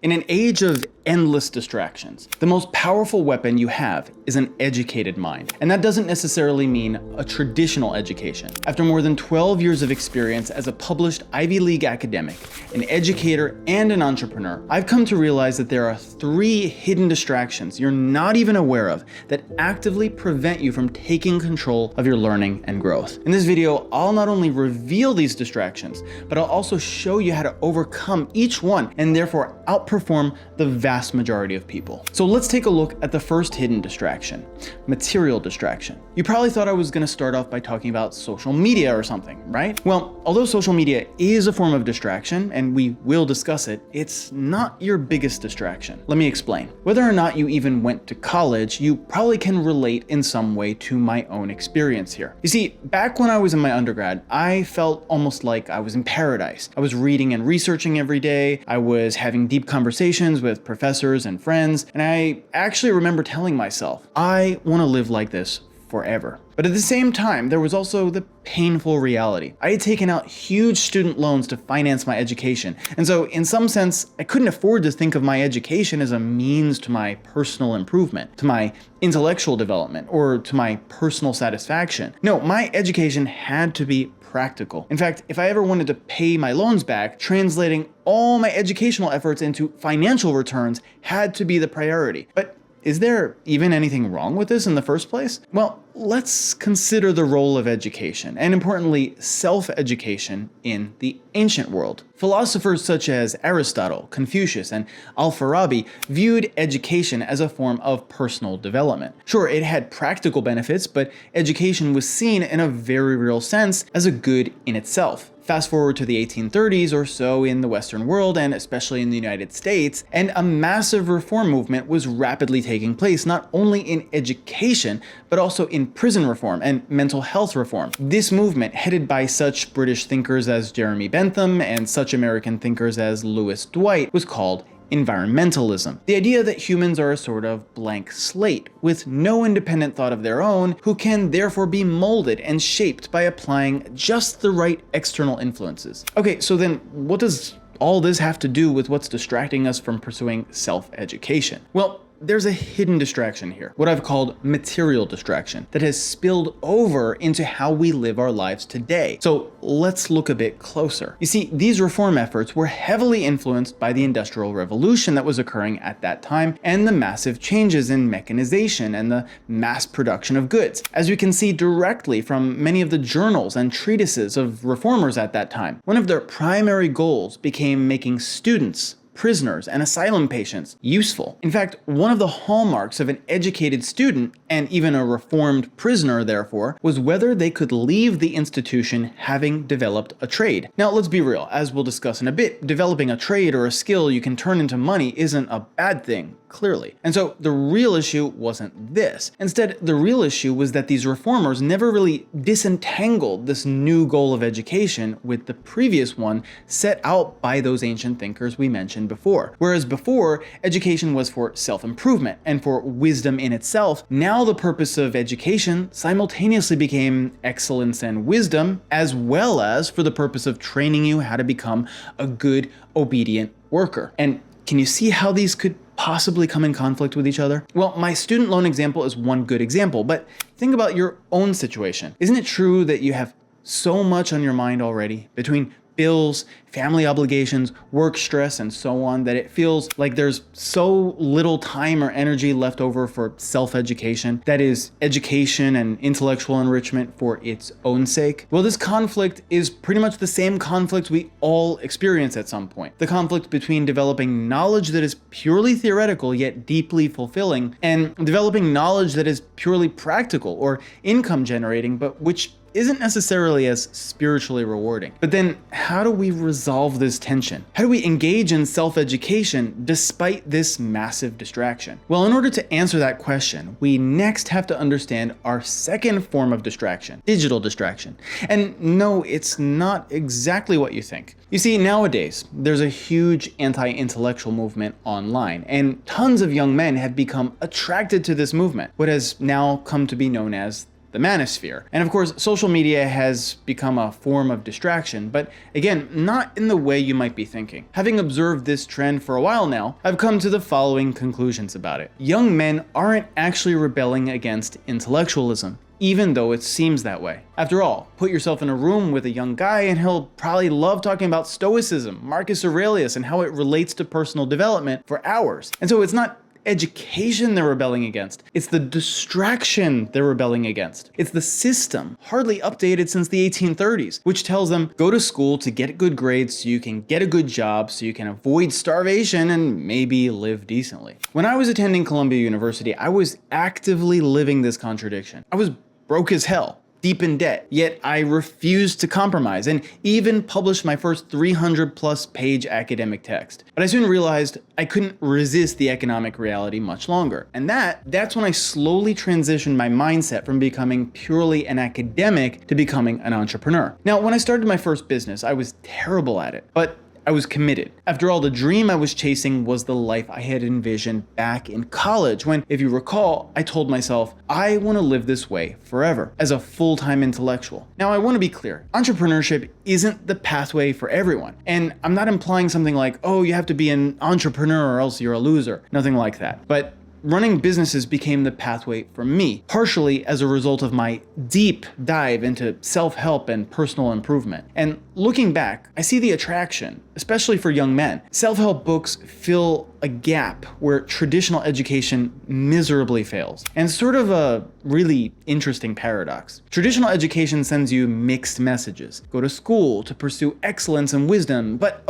In an age of endless distractions, the most powerful weapon you have is an educated mind. And that doesn't necessarily mean a traditional education. After more than 12 years of experience as a published Ivy League academic, an educator, and an entrepreneur, I've come to realize that there are 3 hidden distractions you're not even aware of that actively prevent you from taking control of your learning and growth. In this video, I'll not only reveal these distractions, but I'll also show you how to overcome each one and therefore outperform the vast majority of people. So let's take a look at the first hidden distraction, material distraction. You probably thought I was going to start off by talking about social media or something, right? Well, although social media is a form of distraction, and we will discuss it, it's not your biggest distraction. Let me explain. Whether or not you even went to college, you probably can relate in some way to my own experience here. You see, back when I was in my undergrad, I felt almost like I was in paradise. I was reading and researching every day. I was having deep conversations with professors and friends, and I actually remember telling myself, I want to live like this forever. But at the same time, there was also the painful reality. I had taken out huge student loans to finance my education, and so in some sense, I couldn't afford to think of my education as a means to my personal improvement, to my intellectual development, or to my personal satisfaction. No, my education had to be practical. In fact, if I ever wanted to pay my loans back, translating all my educational efforts into financial returns had to be the priority. But is there even anything wrong with this in the first place? Well, let's consider the role of education, and importantly, self-education in the ancient world. Philosophers such as Aristotle, Confucius, and Al-Farabi viewed education as a form of personal development. Sure, it had practical benefits, but education was seen in a very real sense as a good in itself. Fast forward to the 1830s or so in the Western world, and especially in the United States, and a massive reform movement was rapidly taking place, not only in education, but also in prison reform and mental health reform. This movement, headed by such British thinkers as Jeremy Bentham and such American thinkers as Lewis Dwight, was called environmentalism. The idea that humans are a sort of blank slate with no independent thought of their own, who can therefore be molded and shaped by applying just the right external influences. Okay, so then what does all this have to do with what's distracting us from pursuing self-education? Well, there's a hidden distraction here, what I've called material distraction, that has spilled over into how we live our lives today. So let's look a bit closer. You see, these reform efforts were heavily influenced by the Industrial Revolution that was occurring at that time and the massive changes in mechanization and the mass production of goods, as we can see directly from many of the journals and treatises of reformers at that time. One of their primary goals became making students, prisoners, and asylum patients useful. In fact, one of the hallmarks of an educated student, and even a reformed prisoner therefore, was whether they could leave the institution having developed a trade. Now let's be real, as we'll discuss in a bit, developing a trade or a skill you can turn into money isn't a bad thing, clearly. And so the real issue wasn't this. Instead, the real issue was that these reformers never really disentangled this new goal of education with the previous one set out by those ancient thinkers we mentioned before. Whereas before, education was for self-improvement and for wisdom in itself, now the purpose of education simultaneously became excellence and wisdom, as well as for the purpose of training you how to become a good, obedient worker. And can you see how these could possibly come in conflict with each other? Well, my student loan example is one good example, but think about your own situation. Isn't it true that you have so much on your mind already, between bills, family obligations, work stress, and so on, that it feels like there's so little time or energy left over for self-education, that is, education and intellectual enrichment for its own sake? Well, this conflict is pretty much the same conflict we all experience at some point. The conflict between developing knowledge that is purely theoretical yet deeply fulfilling, and developing knowledge that is purely practical or income generating, but which isn't necessarily as spiritually rewarding. But then, how do we resolve this tension? How do we engage in self-education despite this massive distraction? Well, in order to answer that question, we next have to understand our second form of distraction, digital distraction. And no, it's not exactly what you think. You see, nowadays, there's a huge anti-intellectual movement online, and tons of young men have become attracted to this movement, what has now come to be known as the manosphere. And of course, social media has become a form of distraction, but again, not in the way you might be thinking. Having observed this trend for a while now, I've come to the following conclusions about it. Young men aren't actually rebelling against intellectualism, even though it seems that way. After all, put yourself in a room with a young guy and he'll probably love talking about Stoicism, Marcus Aurelius, and how it relates to personal development for hours. And so it's not education they're rebelling against. It's the distraction they're rebelling against. It's the system, hardly updated since the 1830s, which tells them go to school to get good grades so you can get a good job, so you can avoid starvation and maybe live decently. When I was attending Columbia University, I was actively living this contradiction. I was broke as hell, deep in debt, yet I refused to compromise and even published my first 300+ page academic text. But I soon realized I couldn't resist the economic reality much longer. And that's when I slowly transitioned my mindset from becoming purely an academic to becoming an entrepreneur. Now, when I started my first business, I was terrible at it, but I was committed. After all, the dream I was chasing was the life I had envisioned back in college when, if you recall, I told myself, I want to live this way forever as a full-time intellectual. Now, I want to be clear. Entrepreneurship isn't the pathway for everyone. And I'm not implying something like, oh, you have to be an entrepreneur or else you're a loser. Nothing like that. But running businesses became the pathway for me, partially as a result of my deep dive into self-help and personal improvement. And looking back, I see the attraction, especially for young men. Self-help books fill a gap where traditional education miserably fails. And it's sort of a really interesting paradox. Traditional education sends you mixed messages. Go to school to pursue excellence and wisdom, but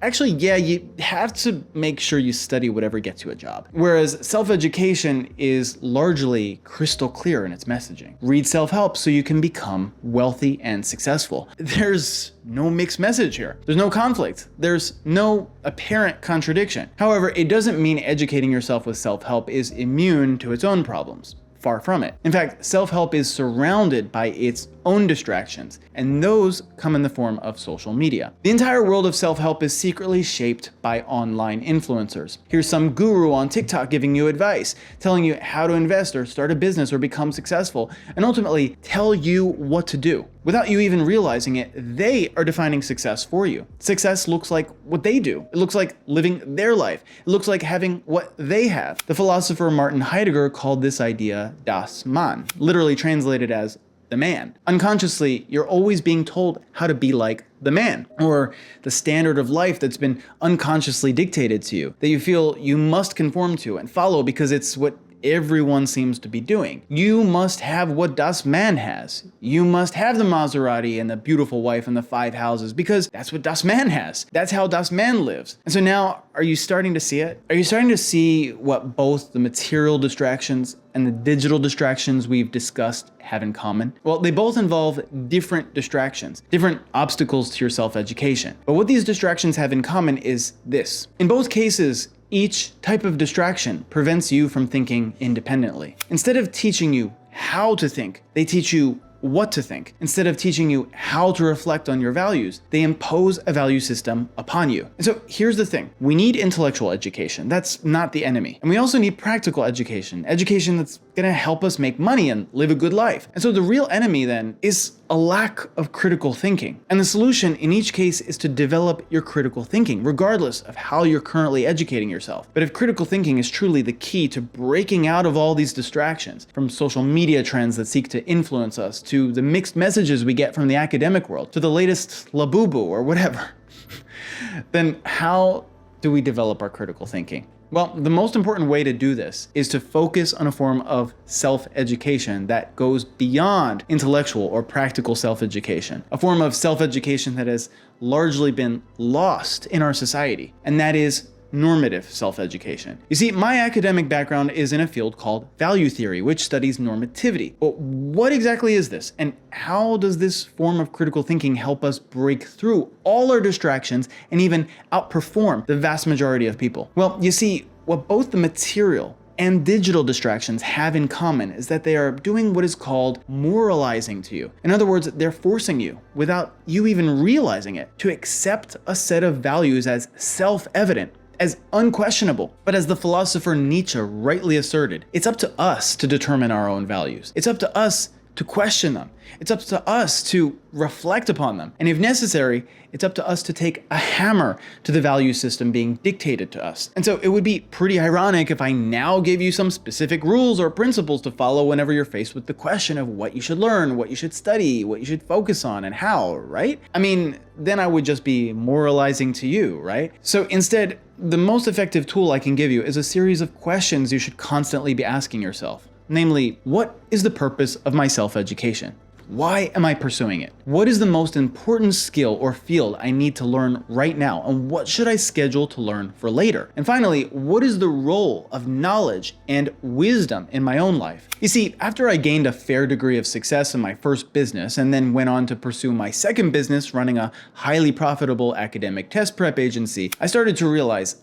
actually, yeah, you have to make sure you study whatever gets you a job. Whereas self-education is largely crystal clear in its messaging. Read self-help so you can become wealthy and successful. There's no mixed message here. There's no conflict. There's no apparent contradiction. However, it doesn't mean educating yourself with self-help is immune to its own problems. Far from it. In fact, self-help is surrounded by its own distractions, and those come in the form of social media. The entire world of self-help is secretly shaped by online influencers. Here's some guru on TikTok giving you advice, telling you how to invest or start a business or become successful, and ultimately tell you what to do. Without you even realizing it, they are defining success for you. Success looks like what they do. It looks like living their life. It looks like having what they have. The philosopher Martin Heidegger called this idea das Mann, literally translated as the man. Unconsciously, you're always being told how to be like the man, or the standard of life that's been unconsciously dictated to you, that you feel you must conform to and follow because it's what everyone seems to be doing. You must have what Das Man has. You must have the Maserati and the beautiful wife and the 5 houses because that's what Das Man has. That's how Das Man lives. And so now, are you starting to see it? Are you starting to see what both the material distractions and the digital distractions we've discussed have in common? Well, they both involve different distractions, different obstacles to your self-education. But what these distractions have in common is this. In both cases, each type of distraction prevents you from thinking independently. Instead of teaching you how to think, they teach you what to think. Instead of teaching you how to reflect on your values, they impose a value system upon you. And so here's the thing. We need intellectual education. That's not the enemy. And we also need practical education, education that's gonna help us make money and live a good life. And so the real enemy then is a lack of critical thinking. And the solution in each case is to develop your critical thinking, regardless of how you're currently educating yourself. But if critical thinking is truly the key to breaking out of all these distractions, from social media trends that seek to influence us, to the mixed messages we get from the academic world, to the latest labubu or whatever, then how do we develop our critical thinking? Well, the most important way to do this is to focus on a form of self-education that goes beyond intellectual or practical self-education, a form of self-education that has largely been lost in our society, and that is normative self-education. You see, my academic background is in a field called value theory, which studies normativity. But what exactly is this? And how does this form of critical thinking help us break through all our distractions and even outperform the vast majority of people? Well, you see, what both the material and digital distractions have in common is that they are doing what is called moralizing to you. In other words, they're forcing you, without you even realizing it, to accept a set of values as self-evident, as unquestionable. But as the philosopher Nietzsche rightly asserted, it's up to us to determine our own values. It's up to us to question them. It's up to us to reflect upon them. And if necessary, it's up to us to take a hammer to the value system being dictated to us. And so it would be pretty ironic if I now gave you some specific rules or principles to follow whenever you're faced with the question of what you should learn, what you should study, what you should focus on, and how, right? I mean, then I would just be moralizing to you, right? So instead, the most effective tool I can give you is a series of questions you should constantly be asking yourself. Namely, what is the purpose of my self-education? Why am I pursuing it? What is the most important skill or field I need to learn right now? And what should I schedule to learn for later? And finally, what is the role of knowledge and wisdom in my own life? You see, after I gained a fair degree of success in my first business and then went on to pursue my second business running a highly profitable academic test prep agency, I started to realize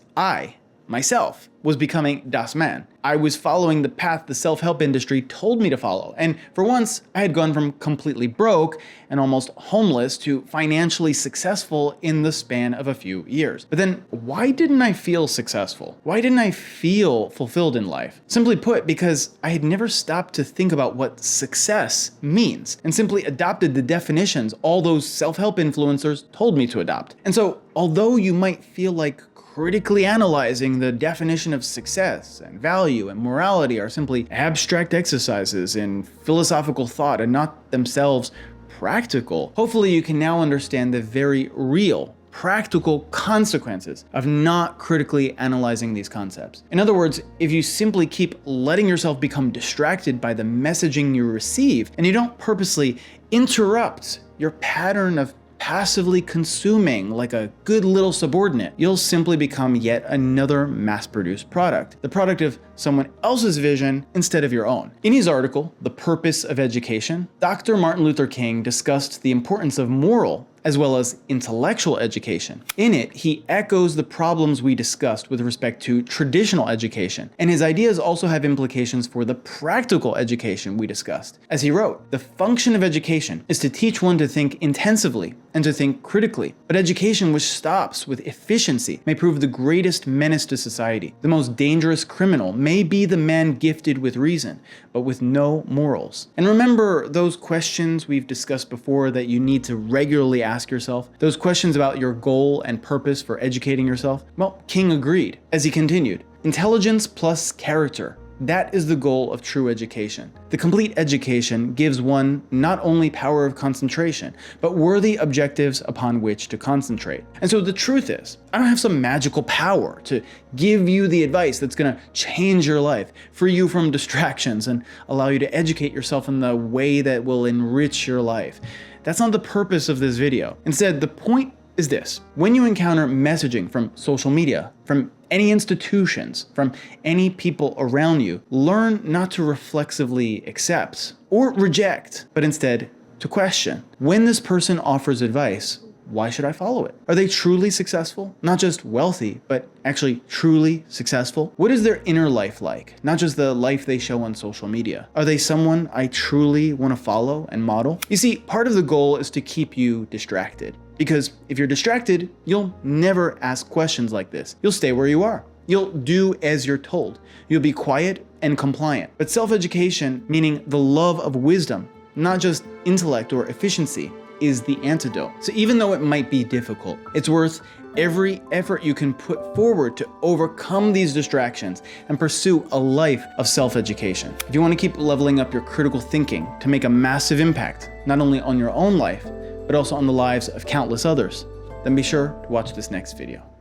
myself was becoming das Man. I was following the path the self-help industry told me to follow. And for once, I had gone from completely broke and almost homeless to financially successful in the span of a few years. But then why didn't I feel successful? Why didn't I feel fulfilled in life? Simply put, because I had never stopped to think about what success means and simply adopted the definitions all those self-help influencers told me to adopt. And so, although you might feel like critically analyzing the definition of success and value and morality are simply abstract exercises in philosophical thought and not themselves practical, hopefully you can now understand the very real, practical consequences of not critically analyzing these concepts. In other words, if you simply keep letting yourself become distracted by the messaging you receive and you don't purposely interrupt your pattern of passively consuming like a good little subordinate, you'll simply become yet another mass-produced product, the product of someone else's vision instead of your own. In his article, The Purpose of Education, Dr. Martin Luther King discussed the importance of moral as well as intellectual education. In it, he echoes the problems we discussed with respect to traditional education, and his ideas also have implications for the practical education we discussed. As he wrote, the function of education is to teach one to think intensively and to think critically, but education which stops with efficiency may prove the greatest menace to society. The most dangerous criminal may be the man gifted with reason, but with no morals. And remember those questions we've discussed before that you need to regularly ask yourself? Those questions about your goal and purpose for educating yourself? Well, King agreed, as he continued, intelligence plus character. That is the goal of true education. The complete education gives one not only power of concentration, but worthy objectives upon which to concentrate. And so the truth is, I don't have some magical power to give you the advice that's gonna change your life, free you from distractions, and allow you to educate yourself in the way that will enrich your life. That's not the purpose of this video. Instead, the point is this. When you encounter messaging from social media, from any institutions, from any people around you, learn not to reflexively accept or reject, but instead to question. When this person offers advice, why should I follow it? Are they truly successful? Not just wealthy, but actually truly successful? What is their inner life like? Not just the life they show on social media. Are they someone I truly want to follow and model? You see, part of the goal is to keep you distracted. Because if you're distracted, you'll never ask questions like this. You'll stay where you are. You'll do as you're told. You'll be quiet and compliant. But self-education, meaning the love of wisdom, not just intellect or efficiency, is the antidote. So even though it might be difficult, it's worth every effort you can put forward to overcome these distractions and pursue a life of self-education. If you want to keep leveling up your critical thinking to make a massive impact, not only on your own life, but also on the lives of countless others, then be sure to watch this next video.